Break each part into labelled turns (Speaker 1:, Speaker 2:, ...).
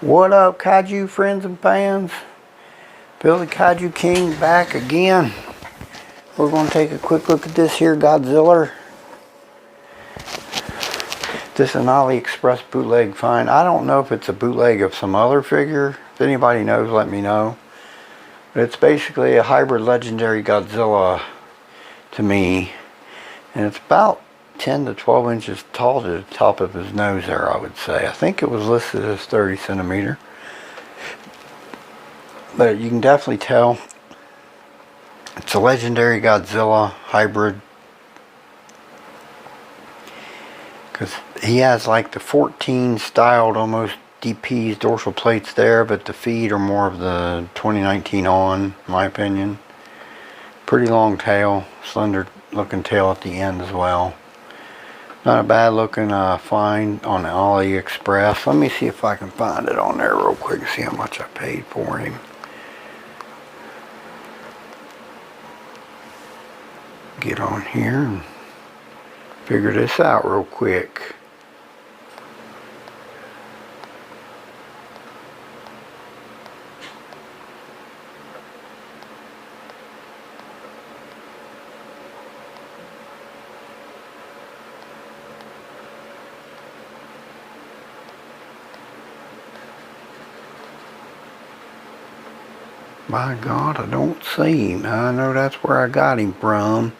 Speaker 1: What up, kaiju friends and fans? Billy Kaiju King back again. We're going to take a quick look at this here Godzilla. This is an AliExpress bootleg find. I don't know if it's a bootleg of some other figure. If anybody knows, let me know. But it's basically a hybrid legendary Godzilla to me. And it's about 10 to 12 inches tall to the top of his nose there, I would say. I think it was listed as 30 centimeter. But you can definitely tell it's a legendary Godzilla hybrid. Because he has like the 14 styled almost DP's dorsal plates there, but the feet are more of the 2019 on, in my opinion. Pretty long tail, slender looking tail at the end as well. Not a bad looking find on AliExpress. Let me see if I can find it on there real quick and see how much I paid for him. Get on here and figure this out real quick. By God, I don't see him. I know that's where I got him from.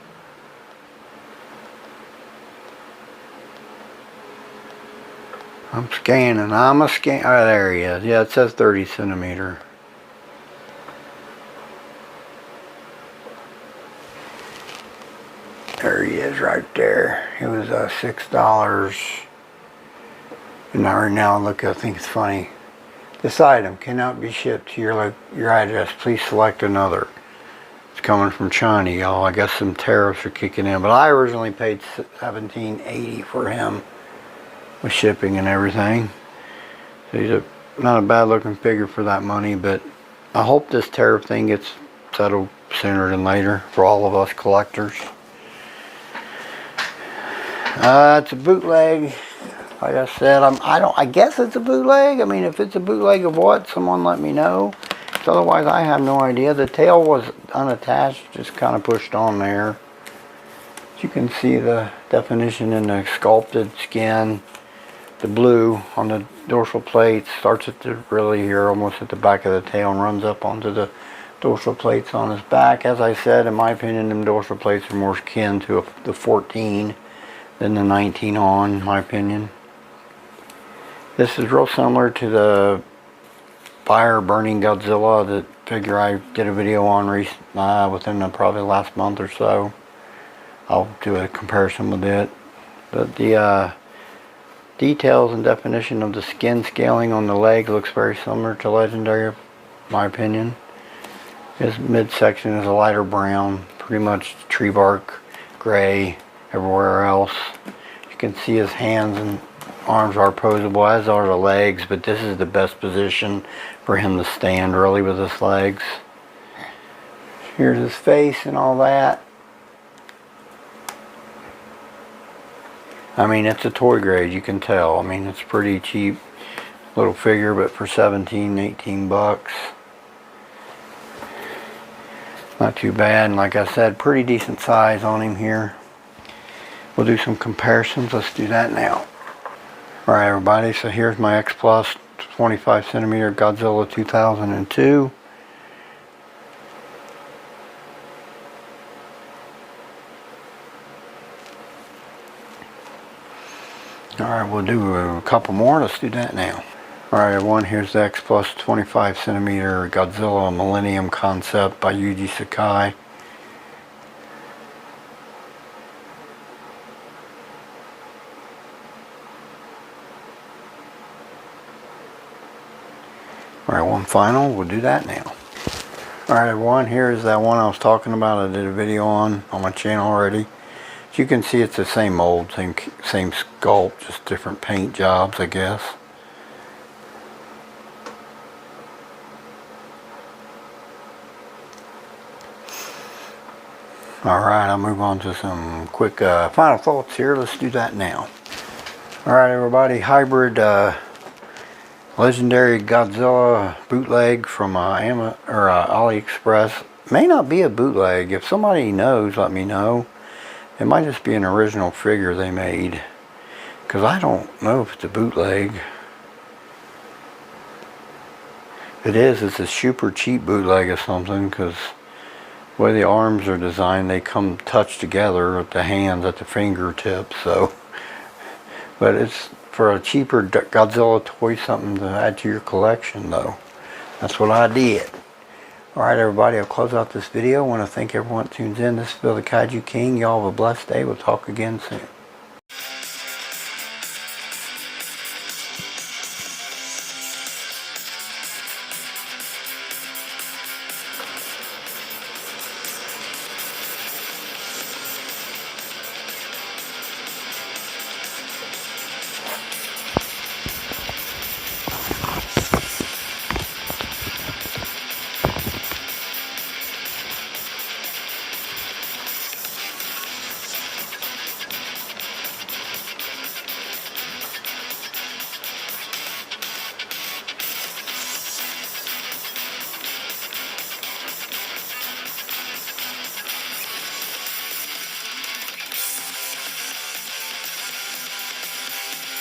Speaker 1: I'm scanning. Oh, there he is. Yeah, it says 30 centimeter. There he is right there. It was $6. And right now, look, I think it's funny. This item cannot be shipped to your address. Please select another. It's coming from China, y'all. I guess some tariffs are kicking in. But I originally paid $17.80 for him with shipping and everything. So he's not a bad looking figure for that money. But I hope this tariff thing gets settled sooner than later for all of us collectors. It's a bootleg. Like I said, I guess it's a bootleg. I mean, if it's a bootleg of what, someone let me know. So otherwise, I have no idea. The tail was unattached, just kind of pushed on there. As you can see the definition in the sculpted skin. The blue on the dorsal plate starts at the really here, almost at the back of the tail, and runs up onto the dorsal plates on his back. As I said, in my opinion, them dorsal plates are more akin to the 14 than the 19 on, in my opinion. This is real similar to the fire burning Godzilla, that figure I did a video on within probably the last month or so. I'll do a comparison with it. But the details and definition of the skin scaling on the leg looks very similar to Legendary, in my opinion. His midsection is a lighter brown, pretty much tree bark gray everywhere else. You can see his hands and arms are posable, as are the legs, but this is the best position for him to stand, really, with his legs. Here's his face and all that. I mean, it's a toy grade, you can tell. I mean, it's pretty cheap little figure, but for 17, 18 bucks. Not too bad, and like I said, pretty decent size on him here. We'll do some comparisons. Let's do that now. Alright everybody, so here's my X Plus 25 centimeter Godzilla 2002. Alright, we'll do a couple more. Let's do that now. Alright everyone, here's the X Plus 25 centimeter Godzilla Millennium Concept by Yuji Sakai. Alright, one final, we'll do that now. Alright everyone, here's that one I was talking about. I did a video on my channel already. As you can see, it's the same mold, same sculpt, just different paint jobs, I guess. Alright, I'll move on to some quick final thoughts here. Let's do that now. Alright everybody, hybrid Legendary Godzilla bootleg from AliExpress. May not be a bootleg. If somebody knows, let me know. It might just be an original figure they made. Because I don't know if it's a bootleg. If it is, it's a super cheap bootleg or something. Because the way the arms are designed, they come touched together at the hands, at the fingertips. So, but it's for a cheaper Godzilla toy, something to add to your collection though. That's what I did. Alright everybody, I'll close out this video. I want to thank everyone that tunes in. This is Bill the Kaiju King. Y'all have a blessed day. We'll talk again soon.